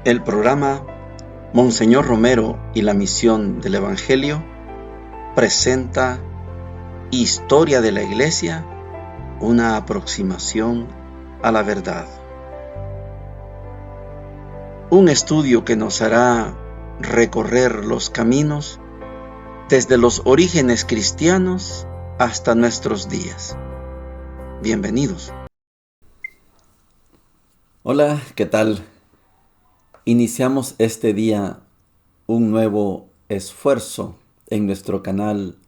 El programa Monseñor Romero y la Misión del Evangelio presenta Historia de la Iglesia, una aproximación a la verdad. Un estudio que nos hará recorrer los caminos desde los orígenes cristianos hasta nuestros días. Bienvenidos. Hola, ¿qué tal? Iniciamos este día un nuevo esfuerzo en nuestro canal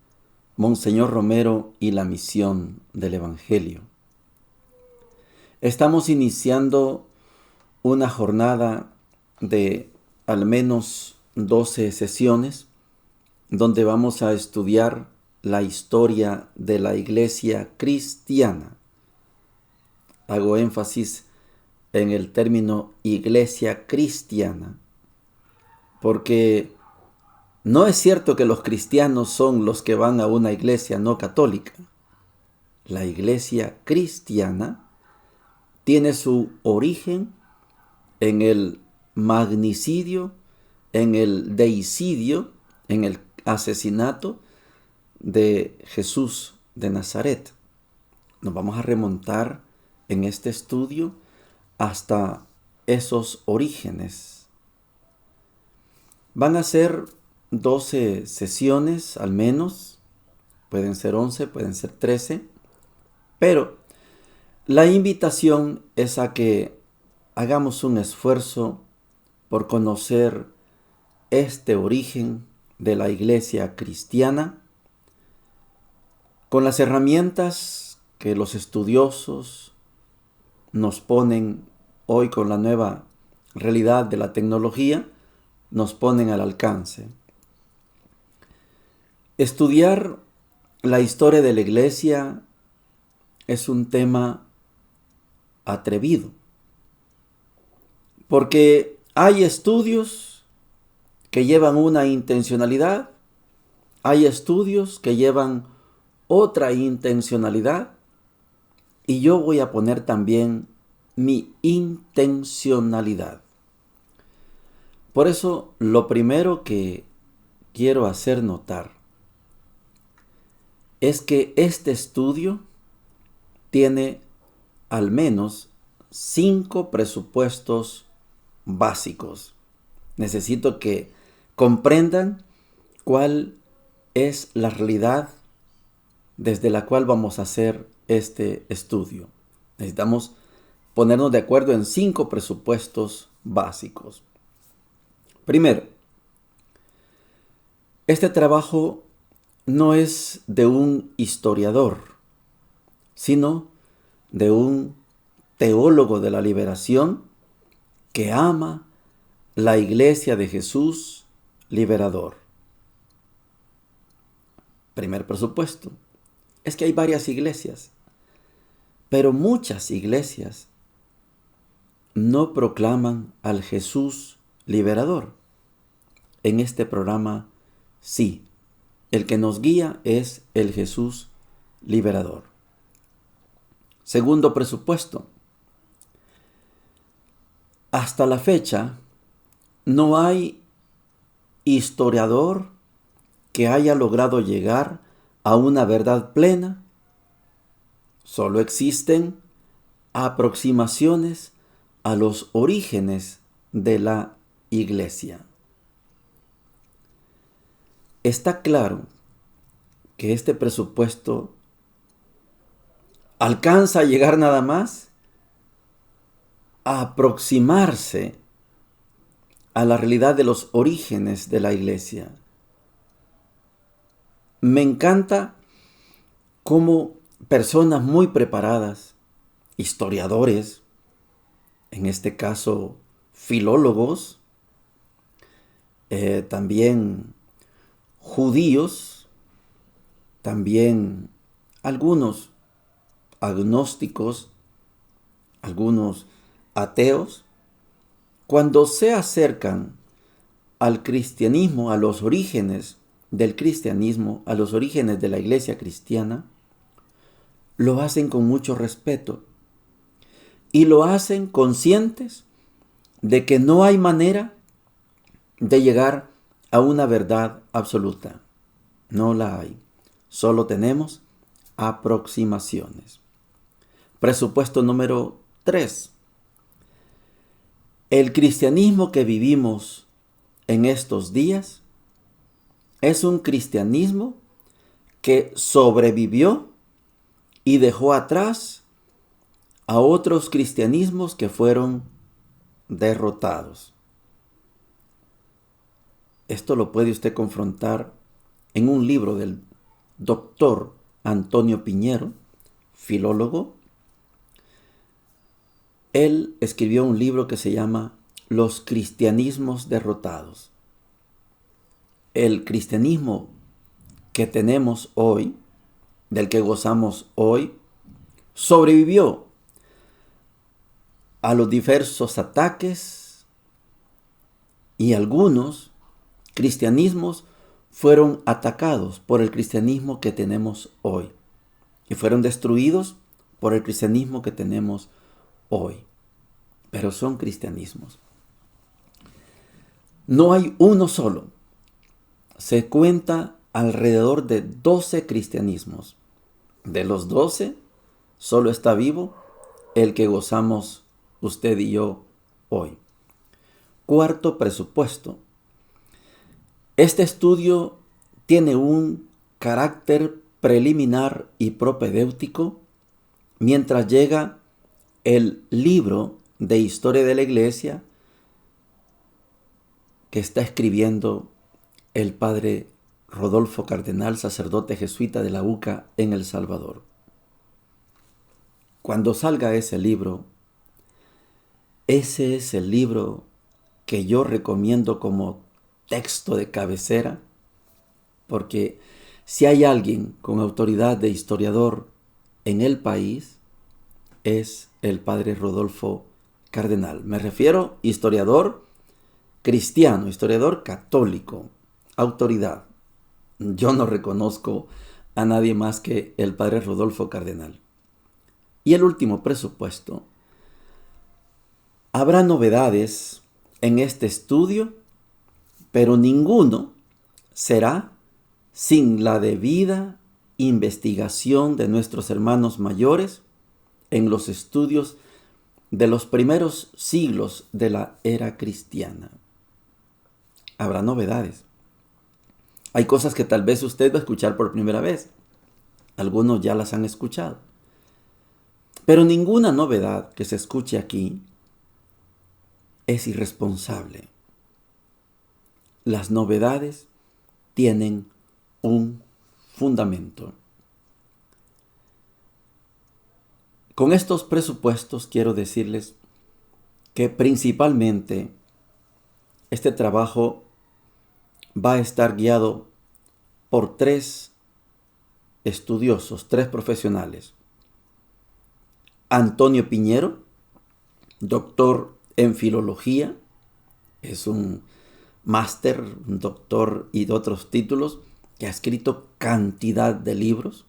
Monseñor Romero y la Misión del Evangelio. Estamos iniciando una jornada de al menos 12 sesiones donde vamos a estudiar la historia de la Iglesia cristiana. Hago énfasis en el término iglesia cristiana, porque no es cierto que los cristianos son los que van a una iglesia no católica. La iglesia cristiana tiene su origen en el magnicidio, en el deicidio, en el asesinato de Jesús de Nazaret. Nos vamos a remontar en este estudio hasta esos orígenes. Van a ser 12 sesiones al menos, pueden ser 11, pueden ser 13, pero la invitación es a que hagamos un esfuerzo por conocer este origen de la iglesia cristiana con las herramientas que los estudiosos nos ponen hoy con la nueva realidad de la tecnología, nos ponen al alcance. Estudiar la historia de la iglesia es un tema atrevido, porque hay estudios que llevan una intencionalidad, hay estudios que llevan otra intencionalidad, y yo voy a poner también mi intencionalidad. Por eso, lo primero que quiero hacer notar es que este estudio tiene al menos 5 presupuestos básicos. Necesito que comprendan cuál es la realidad desde la cual vamos a hacer este estudio. Necesitamos ponernos de acuerdo en 5 presupuestos básicos. Primero, este trabajo no es de un historiador, sino de un teólogo de la liberación que ama la iglesia de Jesús liberador. Primer presupuesto, es que hay varias iglesias, pero muchas iglesias no proclaman al Jesús liberador. En este programa, sí, el que nos guía es el Jesús liberador. Segundo presupuesto, hasta la fecha no hay historiador que haya logrado llegar a una verdad plena. Solo existen aproximaciones a los orígenes de la iglesia. Está claro que este presupuesto alcanza a llegar nada más a aproximarse a la realidad de los orígenes de la iglesia. Me encanta cómo personas muy preparadas, historiadores, en este caso filólogos, también judíos, también algunos agnósticos, algunos ateos, cuando se acercan al cristianismo, a los orígenes del cristianismo, a los orígenes de la iglesia cristiana, lo hacen con mucho respeto y lo hacen conscientes de que no hay manera de llegar a una verdad absoluta. No la hay. Solo tenemos aproximaciones. Presupuesto número 3. El cristianismo que vivimos en estos días es un cristianismo que sobrevivió y dejó atrás a otros cristianismos que fueron derrotados. Esto lo puede usted confrontar en un libro del doctor Antonio Piñero, filólogo. Él escribió un libro que se llama Los cristianismos derrotados. El cristianismo que tenemos hoy, del que gozamos hoy, sobrevivió a los diversos ataques, y algunos cristianismos fueron atacados por el cristianismo que tenemos hoy y fueron destruidos por el cristianismo que tenemos hoy. Pero son cristianismos. No hay uno solo. Se cuenta alrededor de 12 cristianismos. De los 12, solo está vivo el que gozamos usted y yo hoy. Cuarto presupuesto. Este estudio tiene un carácter preliminar y propedéutico mientras llega el libro de historia de la Iglesia que está escribiendo el padre Rodolfo Cardenal, sacerdote jesuita de la UCA en El Salvador. Cuando salga ese libro, ese es el libro que yo recomiendo como texto de cabecera, porque si hay alguien con autoridad de historiador en el país, es el padre Rodolfo Cardenal. Me refiero historiador cristiano, historiador católico, autoridad. Yo no reconozco a nadie más que el padre Rodolfo Cardenal. Y el último presupuesto. Habrá novedades en este estudio, pero ninguno será sin la debida investigación de nuestros hermanos mayores en los estudios de los primeros siglos de la era cristiana. Habrá novedades. Hay cosas que tal vez usted va a escuchar por primera vez. Algunos ya las han escuchado. Pero ninguna novedad que se escuche aquí es irresponsable. Las novedades tienen un fundamento. Con estos presupuestos quiero decirles que principalmente este trabajo va a estar guiado por 3 estudiosos, 3 profesionales. Antonio Piñero, doctor en filología, es un máster, un doctor y de otros títulos, que ha escrito cantidad de libros,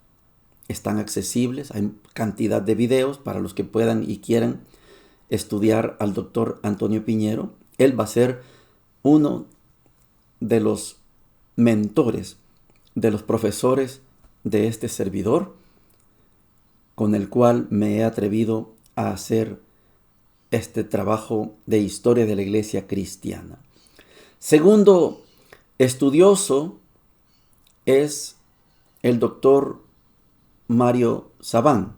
están accesibles, hay cantidad de videos para los que puedan y quieran estudiar al doctor Antonio Piñero. Él va a ser uno de los mentores, de los profesores de este servidor, con el cual me he atrevido a hacer este trabajo de historia de la Iglesia cristiana. Segundo estudioso es el doctor Mario Sabán.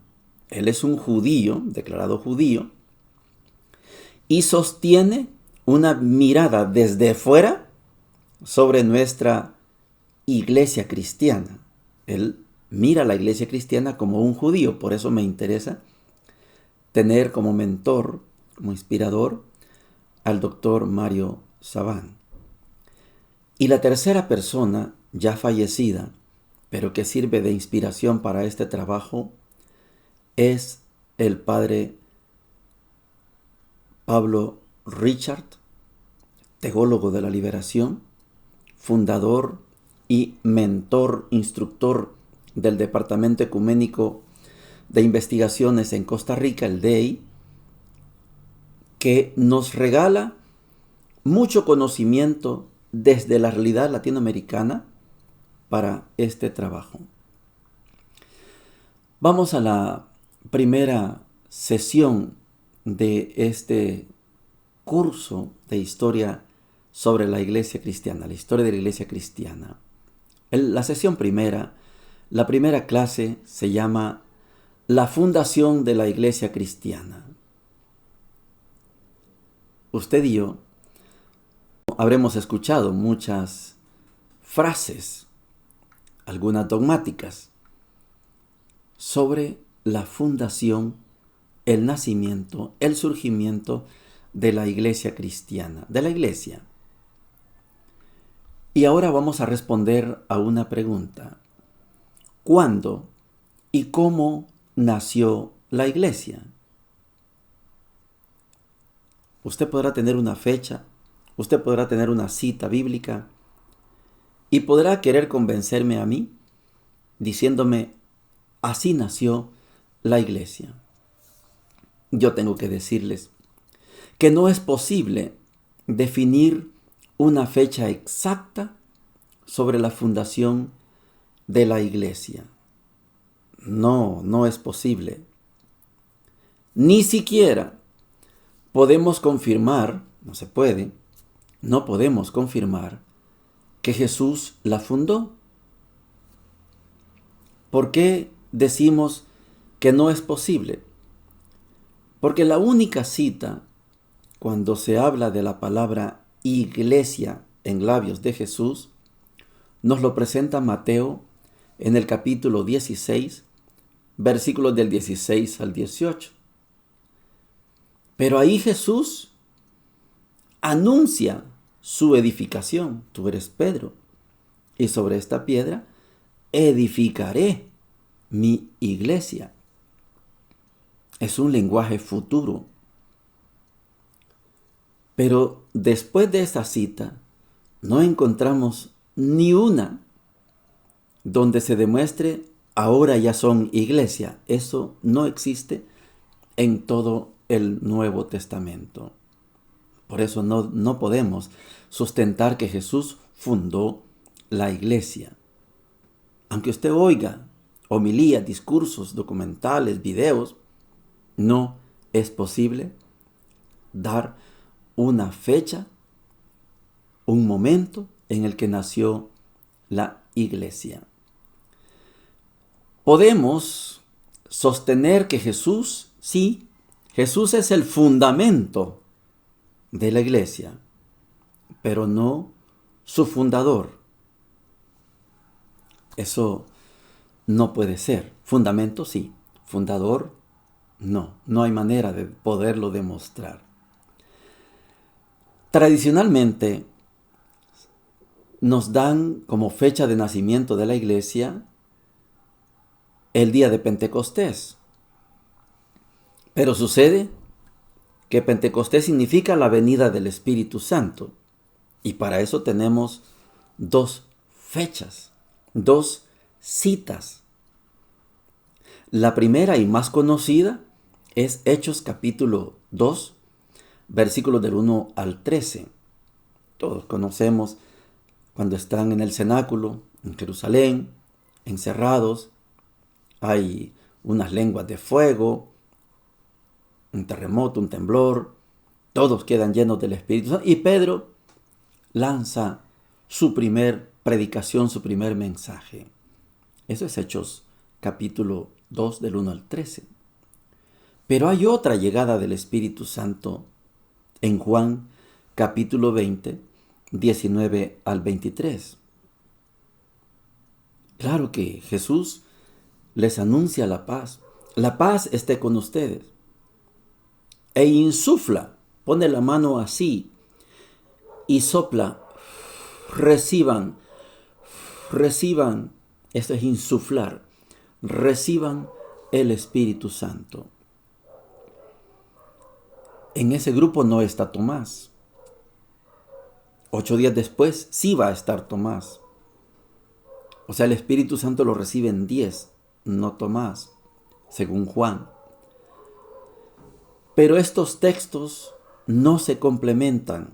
Él es un judío, declarado judío, y sostiene una mirada desde fuera sobre nuestra iglesia cristiana. Él mira a la iglesia cristiana como un judío, por eso me interesa tener como mentor, como inspirador, al doctor Mario Sabán. Y la tercera persona, ya fallecida, pero que sirve de inspiración para este trabajo, es el padre Pablo Richard, teólogo de la liberación, fundador y mentor, instructor del Departamento Ecuménico de Investigaciones en Costa Rica, el DEI, que nos regala mucho conocimiento desde la realidad latinoamericana para este trabajo. Vamos a la primera sesión de este curso de historia sobre la iglesia cristiana, la historia de la iglesia cristiana. La sesión primera, la primera clase se llama La fundación de la iglesia cristiana. Usted y yo habremos escuchado muchas frases, algunas dogmáticas, sobre la fundación, el nacimiento, el surgimiento de la iglesia cristiana, de la iglesia. Y ahora vamos a responder a una pregunta. ¿Cuándo y cómo nació la iglesia? Usted podrá tener una fecha, usted podrá tener una cita bíblica y podrá querer convencerme a mí diciéndome, así nació la iglesia. Yo tengo que decirles que no es posible definir una fecha exacta sobre la fundación de la iglesia. No es posible. Ni siquiera podemos confirmar, no podemos confirmar que Jesús la fundó. ¿Por qué decimos que no es posible? Porque la única cita, cuando se habla de la palabra iglesia en labios de Jesús, nos lo presenta Mateo en el capítulo 16, versículos del 16 al 18. Pero ahí Jesús anuncia su edificación. Tú eres Pedro, y sobre esta piedra edificaré mi iglesia. Es un lenguaje futuro. Pero después de esta cita, no encontramos ni una donde se demuestre ahora ya son iglesia. Eso no existe en todo el Nuevo Testamento. Por eso no podemos sustentar que Jesús fundó la iglesia. Aunque usted oiga homilías, discursos, documentales, videos, no es posible dar una fecha, un momento en el que nació la iglesia. Podemos sostener que Jesús es el fundamento de la iglesia, pero no su fundador. Eso no puede ser. Fundamento sí, fundador no hay manera de poderlo demostrar. Tradicionalmente nos dan como fecha de nacimiento de la iglesia el día de Pentecostés. Pero sucede que Pentecostés significa la venida del Espíritu Santo. Y para eso tenemos dos fechas, dos citas. La primera y más conocida es Hechos capítulo 2, versículos del 1 al 13. Todos conocemos cuando están en el cenáculo, en Jerusalén, encerrados. Hay unas lenguas de fuego, un terremoto, un temblor. Todos quedan llenos del Espíritu Santo. Y Pedro lanza su primer predicación, su primer mensaje. Eso es Hechos capítulo 2 del 1 al 13. Pero hay otra llegada del Espíritu Santo en Juan capítulo 20, 19 al 23. Claro que Jesús les anuncia la paz. La paz esté con ustedes. E insufla, pone la mano así y sopla. Reciban. Esto es insuflar. Reciban el Espíritu Santo. En ese grupo no está Tomás. 8 días después sí va a estar Tomás. O sea, el Espíritu Santo lo reciben 10, no Tomás, según Juan. Pero estos textos no se complementan,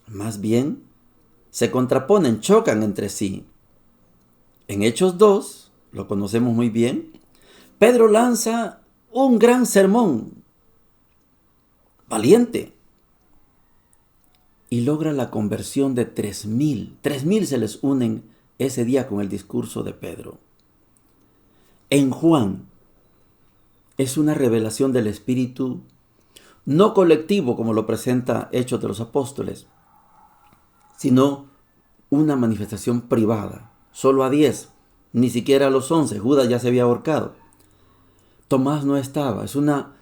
más bien se contraponen, chocan entre sí. En Hechos 2, lo conocemos muy bien, Pedro lanza un gran sermón, valiente, y logra la conversión de 3,000. 3,000 se les unen ese día con el discurso de Pedro. En Juan es una revelación del Espíritu, no colectivo como lo presenta Hechos de los Apóstoles, sino una manifestación privada, solo a 10, ni siquiera a los 11, Judas ya se había ahorcado. Tomás no estaba, es una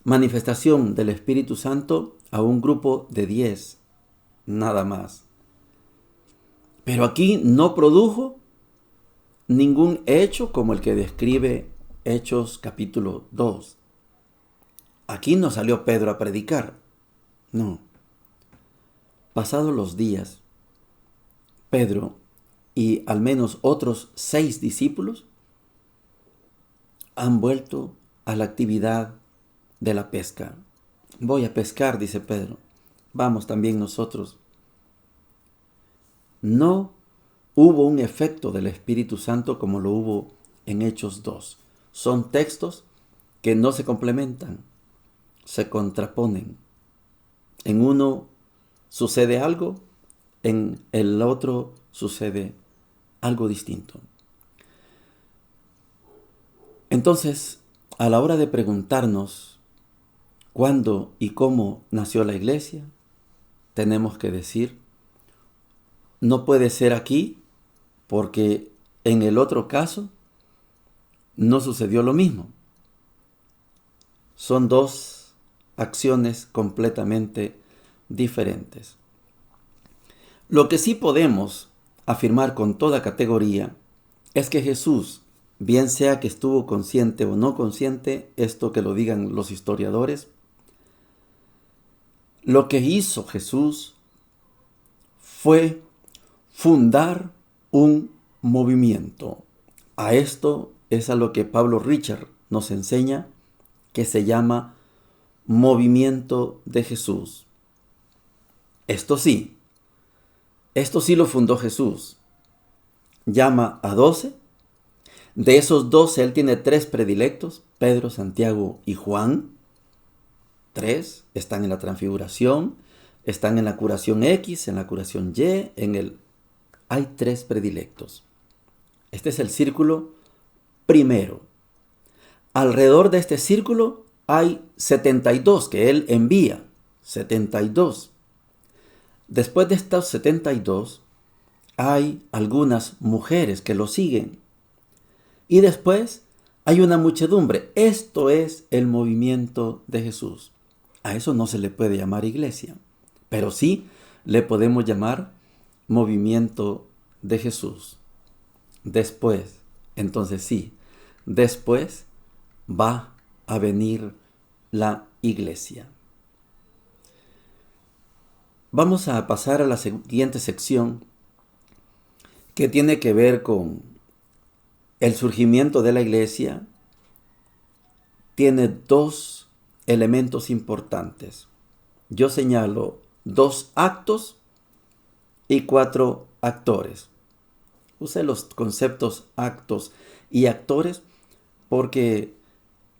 manifestación del Espíritu Santo a un grupo de 10, nada más. Pero aquí no produjo ningún hecho como el que describe Hechos capítulo 2. Aquí no salió Pedro a predicar, no. Pasados los días, Pedro y al menos otros 6 discípulos han vuelto a la actividad de la pesca. Voy a pescar, dice Pedro. Vamos también nosotros. No hubo un efecto del Espíritu Santo como lo hubo en Hechos 2. Son textos que no se complementan, se contraponen. En uno sucede algo, en el otro sucede algo distinto. Entonces, a la hora de preguntarnos cuándo y cómo nació la iglesia, tenemos que decir, no puede ser aquí porque en el otro caso no sucedió lo mismo. Son 2 acciones completamente diferentes. Lo que sí podemos afirmar con toda categoría es que Jesús, bien sea que estuvo consciente o no consciente, esto que lo digan los historiadores, lo que hizo Jesús fue fundar un movimiento. A esto es a lo que Pablo Richard nos enseña, que se llama Movimiento de Jesús. Esto sí lo fundó Jesús. Llama a 12. De esos 12, él tiene 3 predilectos, Pedro, Santiago y Juan. 3 están en la transfiguración, están en la curación X, en la curación Y, hay 3 predilectos. Este es el círculo primero. Alrededor de este círculo hay 72 que él envía, 72. Después de estos 72, hay algunas mujeres que lo siguen. Y después hay una muchedumbre. Esto es el movimiento de Jesús. A eso no se le puede llamar iglesia, pero sí le podemos llamar movimiento de Jesús. Después, entonces sí, después va a venir la iglesia. Vamos a pasar a la siguiente sección que tiene que ver con el surgimiento de la iglesia. Tiene 2 elementos importantes. Yo señalo 2 actos y 4 actores. Use los conceptos actos y actores porque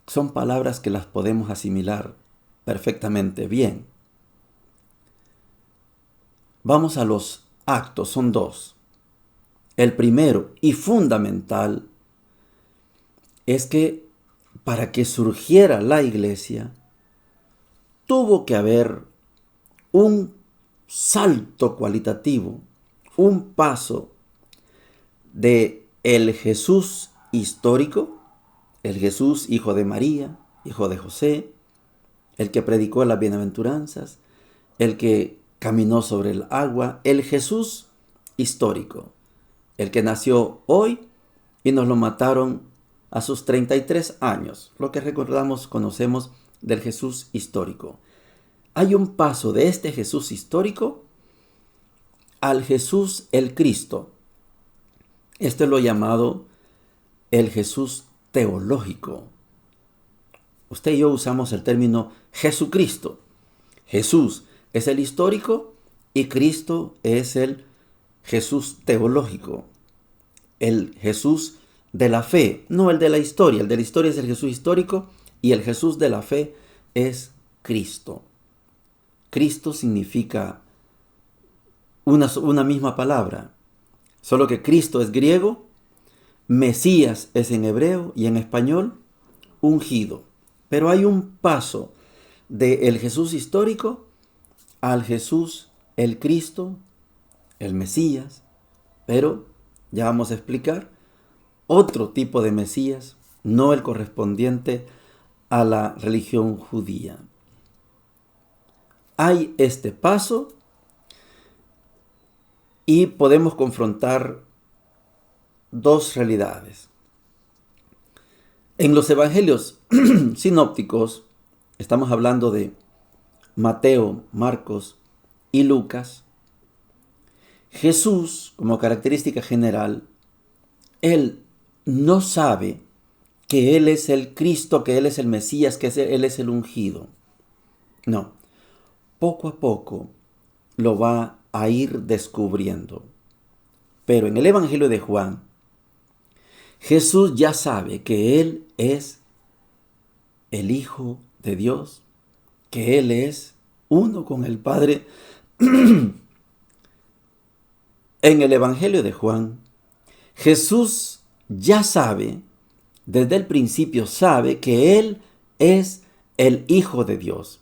son palabras que las podemos asimilar perfectamente bien. Vamos a los actos, son 2. El primero y fundamental es que para que surgiera la iglesia tuvo que haber un salto cualitativo, un paso de el Jesús histórico, el Jesús hijo de María, hijo de José, el que predicó las bienaventuranzas, el que caminó sobre el agua, el Jesús histórico, el que nació hoy y nos lo mataron a sus 33 años, lo que recordamos, conocemos del Jesús histórico. Hay un paso de este Jesús histórico al Jesús el Cristo. Esto es lo llamado el Jesús teológico. Usted y yo usamos el término Jesucristo. Jesús es el histórico y Cristo es el Jesús teológico, el Jesús de la fe, no el de la historia. El de la historia es el Jesús histórico y el Jesús de la fe es Cristo. Cristo significa una misma palabra, solo que Cristo es griego, Mesías es en hebreo y en español ungido. Pero hay un paso del Jesús histórico al Jesús, el Cristo, el Mesías, pero ya vamos a explicar otro tipo de Mesías, no el correspondiente a la religión judía. Hay este paso y podemos confrontar dos realidades. En los evangelios sinópticos, estamos hablando de Mateo, Marcos y Lucas, Jesús, como característica general, Él no sabe que Él es el Cristo, que Él es el Mesías, que Él es el ungido. No, poco a poco lo va a ir descubriendo. Pero en el Evangelio de Juan, Jesús ya sabe que Él es el Hijo de Dios, que Él es uno con el Padre. En el Evangelio de Juan, Jesús ya sabe, desde el principio sabe que Él es el Hijo de Dios,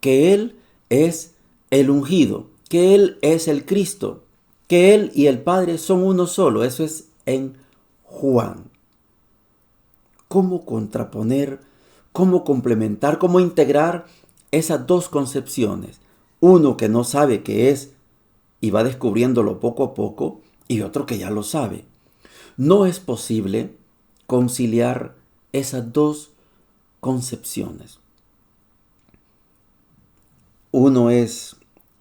que Él es el ungido, que Él es el Cristo, que Él y el Padre son uno solo. Eso es en Juan. ¿Cómo contraponer, cómo complementar, cómo integrar esas dos concepciones? Uno que no sabe qué es y va descubriéndolo poco a poco, y otro que ya lo sabe. No es posible conciliar esas dos concepciones. Uno es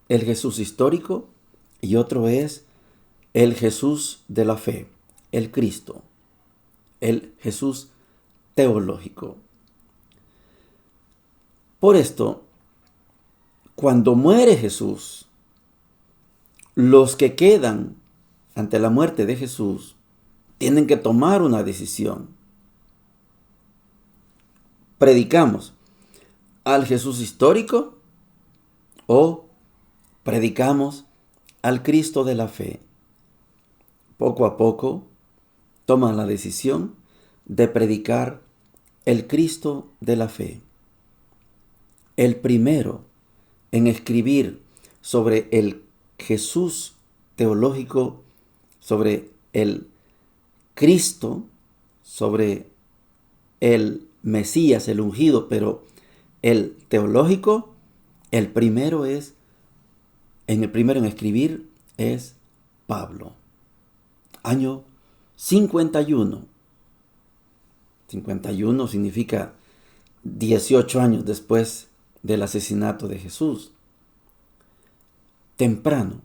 el Jesús histórico y otro es el Jesús de la fe, el Cristo, el Jesús teológico. Por esto, cuando muere Jesús, los que quedan ante la muerte de Jesús tienen que tomar una decisión. ¿Predicamos al Jesús histórico o predicamos al Cristo de la fe? Poco a poco toman la decisión de predicar el Cristo de la fe. El primero en escribir sobre el Jesús teológico, sobre el Cristo, sobre el Mesías, el ungido, pero el teológico, el primero en escribir es Pablo. Año 51. 51 significa 18 años después del asesinato de Jesús. Temprano,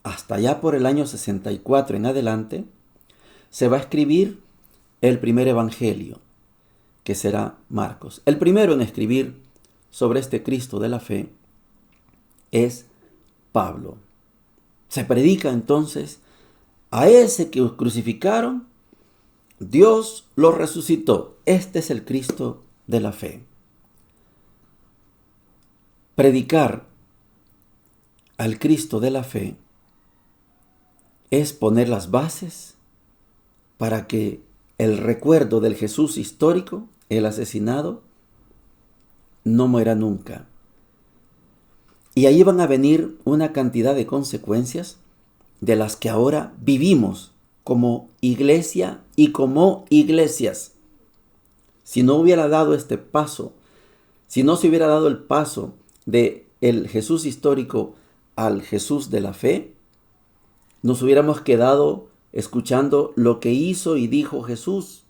hasta allá por el año 64 en adelante, se va a escribir el primer evangelio, que será Marcos. El primero en escribir sobre este Cristo de la fe es Pablo. Se predica entonces a ese que crucificaron, Dios lo resucitó. Este es el Cristo de la fe. Predicar al Cristo de la fe es poner las bases para que el recuerdo del Jesús histórico, el asesinado, no muera nunca. Y ahí van a venir una cantidad de consecuencias de las que ahora vivimos como iglesia y como iglesias. Si no hubiera dado este paso, si no se hubiera dado el paso de el Jesús histórico al Jesús de la fe, nos hubiéramos quedado escuchando lo que hizo y dijo Jesús,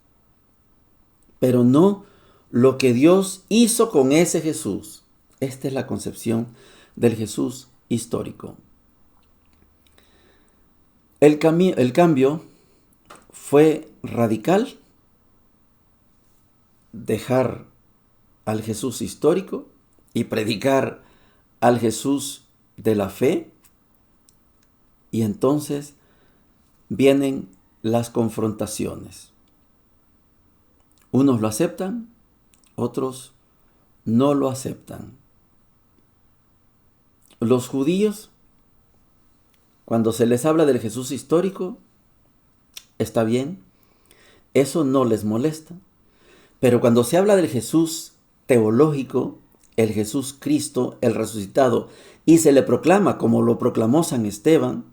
pero no lo que Dios hizo con ese Jesús. Esta es la concepción del Jesús histórico. El cambio fue radical. Dejar al Jesús histórico y predicar al Jesús de la fe, y entonces vienen las confrontaciones. Unos lo aceptan, otros no lo aceptan. Los judíos, cuando se les habla del Jesús histórico, está bien, eso no les molesta. Pero cuando se habla del Jesús teológico, el Jesús Cristo, el resucitado, y se le proclama como lo proclamó San Esteban,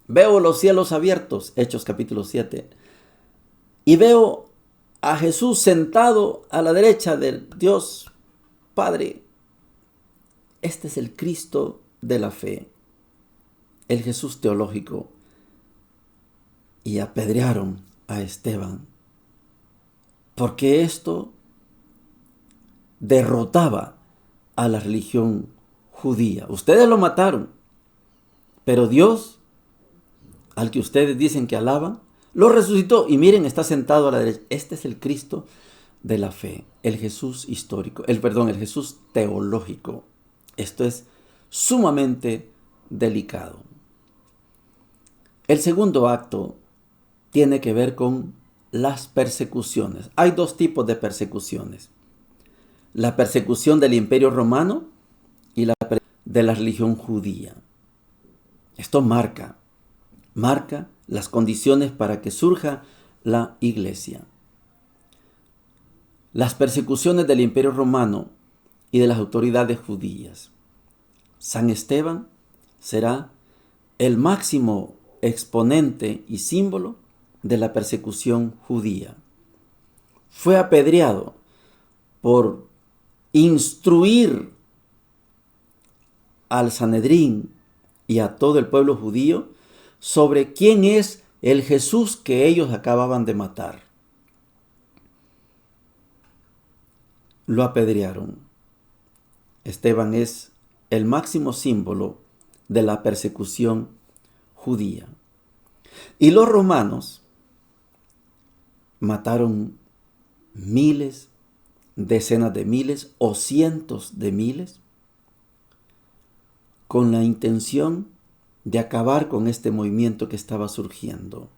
veo los cielos abiertos, Hechos capítulo 7, y veo a Jesús sentado a la derecha del Dios Padre. Este es el Cristo de la fe, el Jesús teológico. Y apedrearon a Esteban, porque esto derrotaba a la religión judía. Ustedes lo mataron, pero Dios, al que ustedes dicen que alaban, lo resucitó. Y miren, está sentado a la derecha. Este es el Cristo de la fe, el Jesús histórico, el Jesús teológico. Esto es sumamente delicado. El segundo acto tiene que ver con las persecuciones. Hay dos tipos de persecuciones: la persecución del Imperio Romano y la de la religión judía. Esto marca las condiciones para que surja la iglesia. Las persecuciones del Imperio Romano y de las autoridades judías. San Esteban será el máximo exponente y símbolo de la persecución judía. Fue apedreado por instruir al Sanedrín y a todo el pueblo judío sobre quién es el Jesús que ellos acababan de matar. Lo apedrearon. Esteban es el máximo símbolo de la persecución judía. Y los romanos mataron miles, decenas de miles o cientos de miles con la intención de acabar con este movimiento que estaba surgiendo.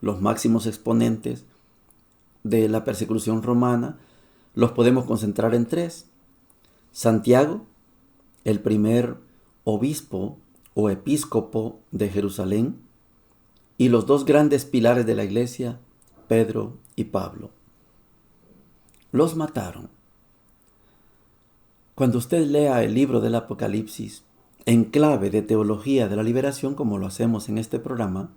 Los máximos exponentes de la persecución romana los podemos concentrar en tres: Santiago, el primer obispo o episcopo de Jerusalén, y los dos grandes pilares de la iglesia, Pedro y Pablo. Los mataron. Cuando usted lea el libro del Apocalipsis en clave de teología de la liberación, como lo hacemos en este programa,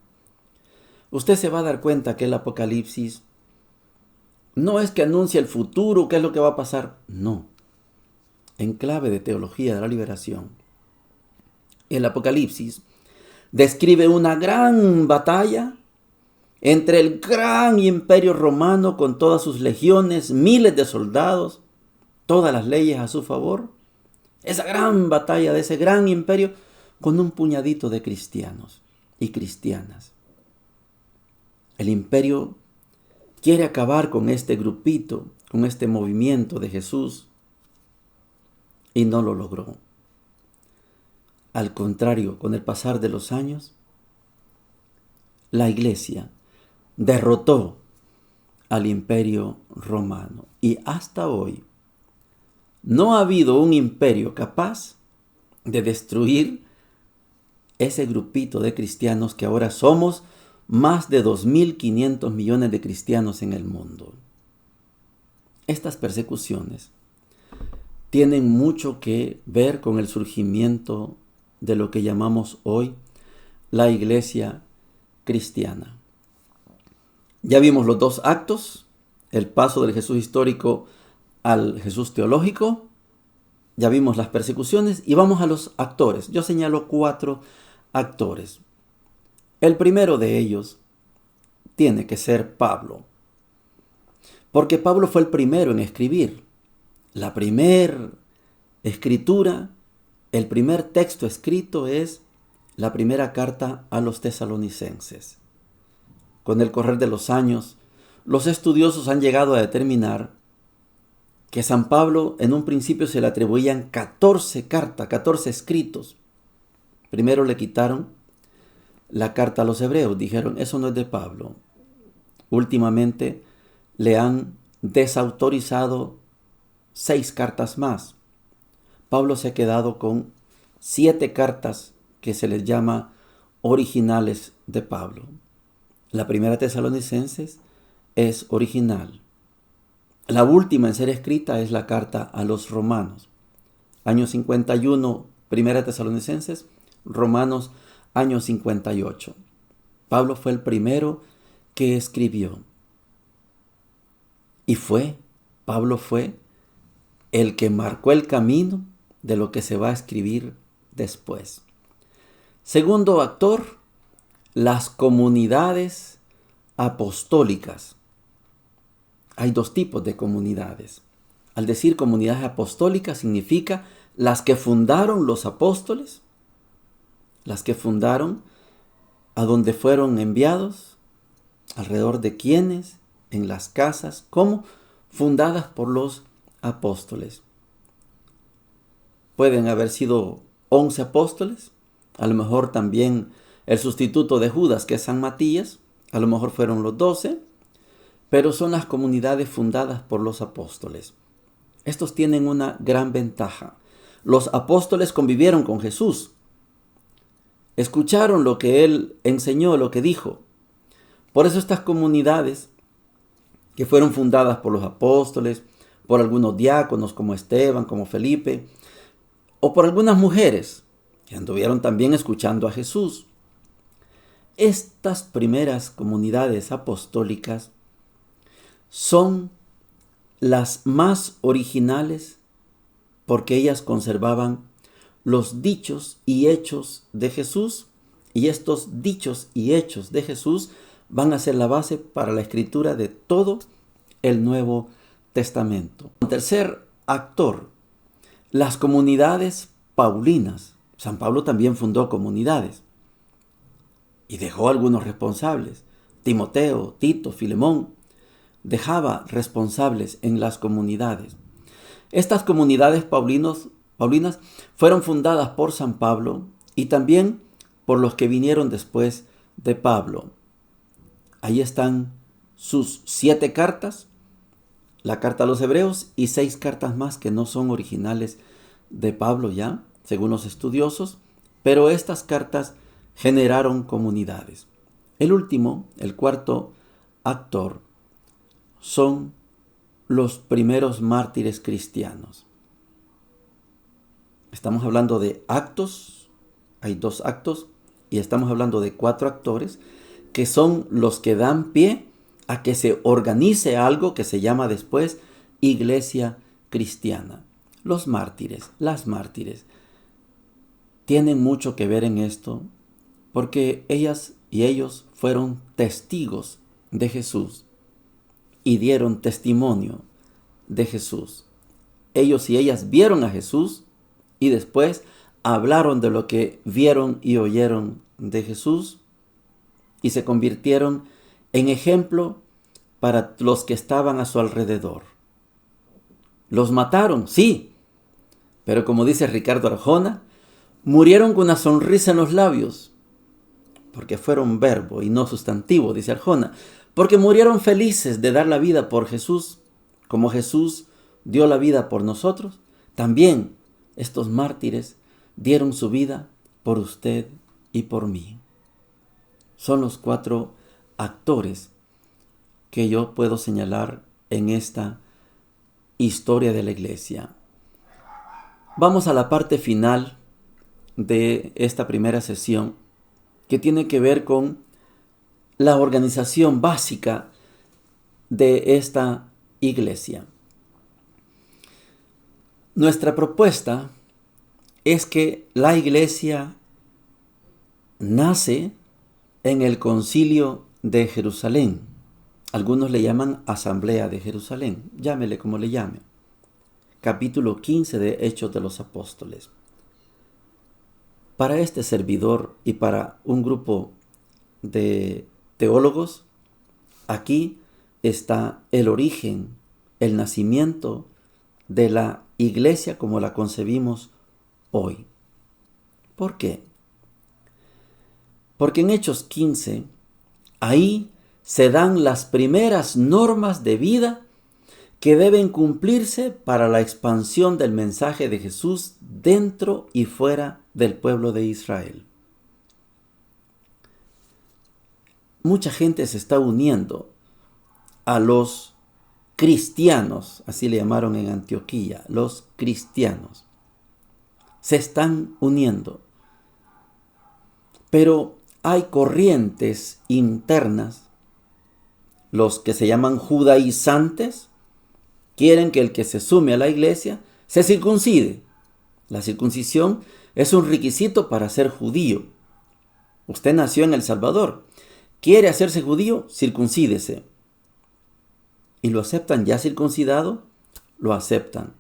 usted se va a dar cuenta que el Apocalipsis no es que anuncia el futuro, qué es lo que va a pasar. No. En clave de teología de la liberación, el Apocalipsis describe una gran batalla entre el gran imperio romano con todas sus legiones, miles de soldados, todas las leyes a su favor. Esa gran batalla de ese gran imperio con un puñadito de cristianos y cristianas. El imperio quiere acabar con este grupito, con este movimiento de Jesús, y no lo logró. Al contrario, con el pasar de los años, la iglesia derrotó al imperio romano. Y hasta hoy no ha habido un imperio capaz de destruir ese grupito de cristianos que ahora somos más de 2.500 millones de cristianos en el mundo. Estas persecuciones tienen mucho que ver con el surgimiento de lo que llamamos hoy la iglesia cristiana. Ya vimos los dos actos, el paso del Jesús histórico al Jesús teológico, ya vimos las persecuciones y vamos a los actores. Yo señalo 4 actores. El primero de ellos tiene que ser Pablo, porque Pablo fue el primero en escribir. La primera escritura, el primer texto escrito es la primera carta a los tesalonicenses. Con el correr de los años, los estudiosos han llegado a determinar que San Pablo en un principio se le atribuían 14 cartas, 14 escritos. Primero le quitaron la carta a los hebreos, dijeron, eso no es de Pablo. Últimamente le han desautorizado 6 cartas más. Pablo se ha quedado con 7 cartas que se les llama originales de Pablo. La primera Tesalonicenses es original. La última en ser escrita es la carta a los romanos. Año 51, primera Tesalonicenses, Romanos, año 58. Pablo fue el primero que escribió. Y Pablo fue el que marcó el camino de lo que se va a escribir después. Segundo actor, las comunidades apostólicas. Hay 2 tipos de comunidades. Al decir comunidades apostólicas significa las que fundaron los apóstoles, las que fundaron a donde fueron enviados, alrededor de quienes, en las casas, como fundadas por los apóstoles. Pueden haber sido 11 apóstoles, a lo mejor también el sustituto de Judas, que es San Matías, a lo mejor fueron los 12, pero son las comunidades fundadas por los apóstoles. Estos tienen una gran ventaja. Los apóstoles convivieron con Jesús, escucharon lo que Él enseñó, lo que dijo. Por eso estas comunidades que fueron fundadas por los apóstoles, por algunos diáconos como Esteban, como Felipe, o por algunas mujeres que anduvieron también escuchando a Jesús. Estas primeras comunidades apostólicas son las más originales porque ellas conservaban los dichos y hechos de Jesús, y estos dichos y hechos de Jesús van a ser la base para la escritura de todo el Nuevo Testamento. Tercer actor, las comunidades paulinas. San Pablo también fundó comunidades y dejó algunos responsables. Timoteo, Tito, Filemón, dejaba responsables en las comunidades. Estas comunidades paulinas fueron fundadas por San Pablo y también por los que vinieron después de Pablo. Ahí están sus 7 cartas, la carta a los hebreos y 6 cartas más que no son originales de Pablo ya, según los estudiosos, pero estas cartas generaron comunidades. El último, el cuarto actor, son los primeros mártires cristianos. Estamos hablando de actos, hay 2 actos, y estamos hablando de 4 actores, que son los que dan pie a que se organice algo que se llama después iglesia cristiana. Los mártires, las mártires, tienen mucho que ver en esto, porque ellas y ellos fueron testigos de Jesús y dieron testimonio de Jesús. Ellos y ellas vieron a Jesús y después hablaron de lo que vieron y oyeron de Jesús y se convirtieron en ejemplo para los que estaban a su alrededor. Los mataron, sí, pero como dice Ricardo Arjona, murieron con una sonrisa en los labios, porque fueron verbo y no sustantivo, dice Arjona, porque murieron felices de dar la vida por Jesús, como Jesús dio la vida por nosotros. También estos mártires dieron su vida por usted y por mí. Son los 4 actores que yo puedo señalar en esta historia de la iglesia. Vamos a la parte final de esta primera sesión, que tiene que ver con la organización básica de esta iglesia. Nuestra propuesta es que la iglesia nace en el Concilio de Jerusalén. Algunos le llaman Asamblea de Jerusalén, llámele como le llame. Capítulo 15 de Hechos de los Apóstoles. Para este servidor y para un grupo de teólogos, aquí está el origen, el nacimiento de la iglesia como la concebimos hoy. ¿Por qué? Porque en Hechos 15, ahí se dan las primeras normas de vida que deben cumplirse para la expansión del mensaje de Jesús dentro y fuera del pueblo de Israel. Mucha gente se está uniendo a los cristianos, así le llamaron en Antioquía, los cristianos. Se están uniendo. Pero hay corrientes internas, los que se llaman judaizantes, quieren que el que se sume a la iglesia se circuncide. La circuncisión es un requisito para ser judío. Usted nació en El Salvador. ¿Quiere hacerse judío? Circuncídese. Y lo aceptan ya circuncidado, lo aceptan.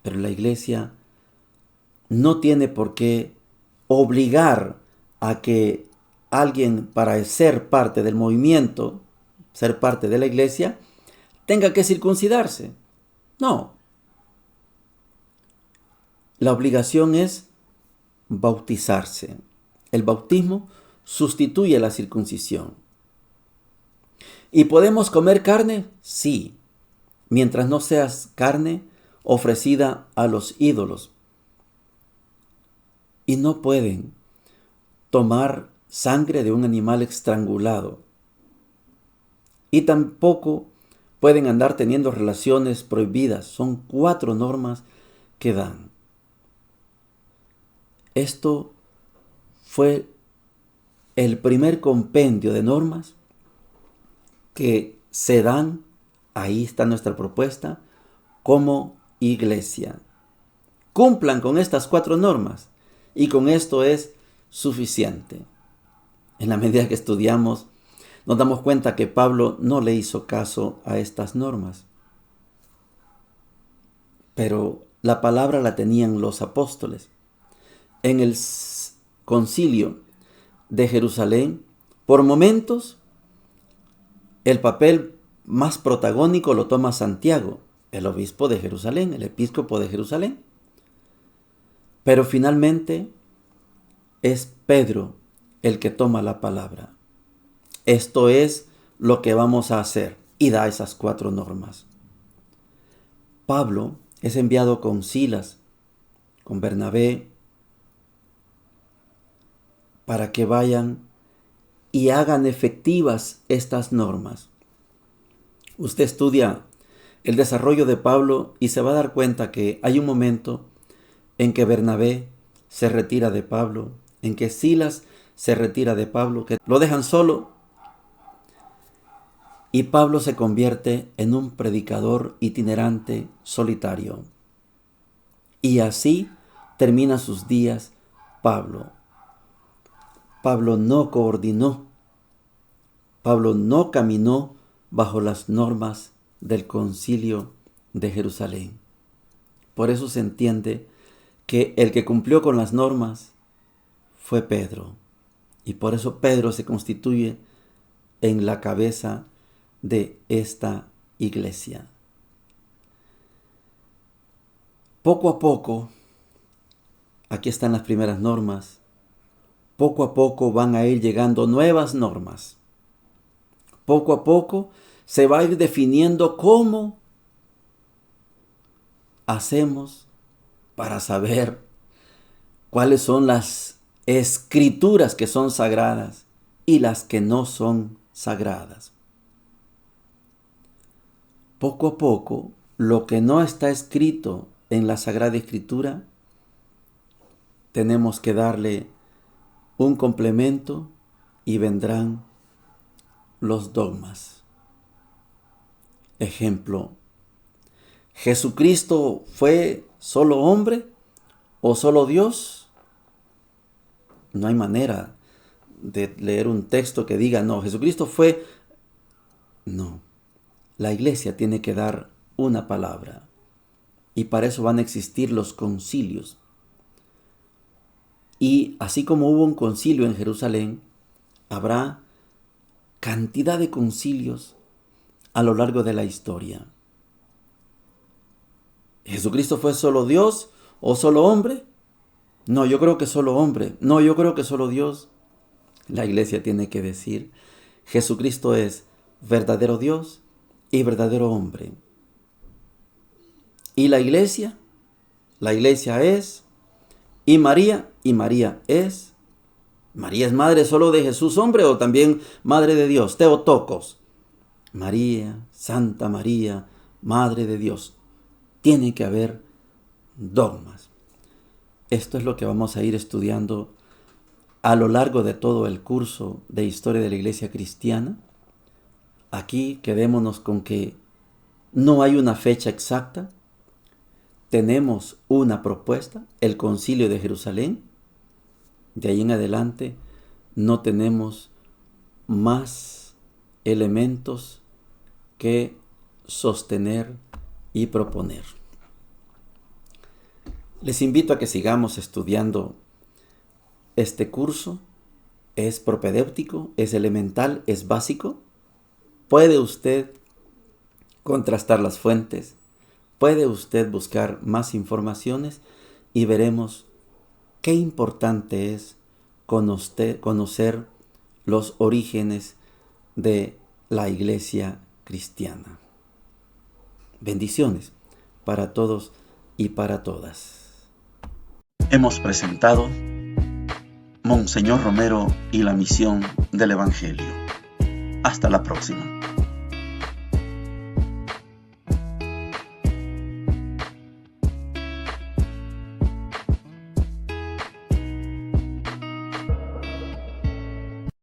Pero la iglesia no tiene por qué obligar a que alguien, para ser parte del movimiento, ser parte de la iglesia, tenga que circuncidarse. No. La obligación es bautizarse. El bautismo sustituye la circuncisión. ¿Y podemos comer carne? Sí, mientras no seas carne ofrecida a los ídolos. Y no pueden tomar sangre de un animal estrangulado. Y tampoco pueden andar teniendo relaciones prohibidas. Son 4 normas que dan. Esto fue el primer compendio de normas que se dan, ahí está nuestra propuesta, como iglesia. Cumplan con estas 4 normas y con esto es suficiente. En la medida que estudiamos, nos damos cuenta que Pablo no le hizo caso a estas normas. Pero la palabra la tenían los apóstoles. En el concilio de Jerusalén, por momentos, el papel más protagónico lo toma Santiago, el obispo de Jerusalén, el episcopo de Jerusalén. Pero finalmente es Pedro el que toma la palabra. Esto es lo que vamos a hacer, y da esas 4 normas. Pablo es enviado con Silas, con Bernabé, para que vayan y hagan efectivas estas normas. Usted estudia el desarrollo de Pablo y se va a dar cuenta que hay un momento en que Bernabé se retira de Pablo, en que Silas se retira de Pablo, que lo dejan solo, y Pablo se convierte en un predicador itinerante solitario. Y así termina sus días Pablo. Pablo no coordinó, Pablo no caminó bajo las normas del concilio de Jerusalén. Por eso se entiende que el que cumplió con las normas fue Pedro. Y por eso Pedro se constituye en la cabeza de esta iglesia. Poco a poco, aquí están las primeras normas, poco a poco van a ir llegando nuevas normas. Poco a poco se va a ir definiendo cómo hacemos para saber cuáles son las escrituras que son sagradas y las que no son sagradas. Poco a poco, lo que no está escrito en la Sagrada Escritura, tenemos que darle un complemento y vendrán los dogmas. Ejemplo, ¿Jesucristo fue solo hombre o solo Dios? No hay manera de leer un texto que diga, no, Jesucristo fue... No, la iglesia tiene que dar una palabra y para eso van a existir los concilios. Y así como hubo un concilio en Jerusalén, habrá cantidad de concilios a lo largo de la historia. ¿Jesucristo fue solo Dios o solo hombre? No, yo creo que solo hombre. No, yo creo que solo Dios. La iglesia tiene que decir, Jesucristo es verdadero Dios y verdadero hombre. ¿Y la iglesia? La iglesia es, y María es. ¿María es madre solo de Jesús hombre o también madre de Dios? Teotocos. María, Santa María, Madre de Dios. Tiene que haber dogmas. Esto es lo que vamos a ir estudiando a lo largo de todo el curso de Historia de la Iglesia Cristiana. Aquí quedémonos con que no hay una fecha exacta. Tenemos una propuesta, el Concilio de Jerusalén. De ahí en adelante no tenemos más elementos que sostener y proponer. Les invito a que sigamos estudiando este curso. Es propedéutico, es elemental, es básico. Puede usted contrastar las fuentes, puede usted buscar más informaciones y veremos qué importante es conocer los orígenes de la iglesia cristiana. Bendiciones para todos y para todas. Hemos presentado Monseñor Romero y la misión del Evangelio. Hasta la próxima.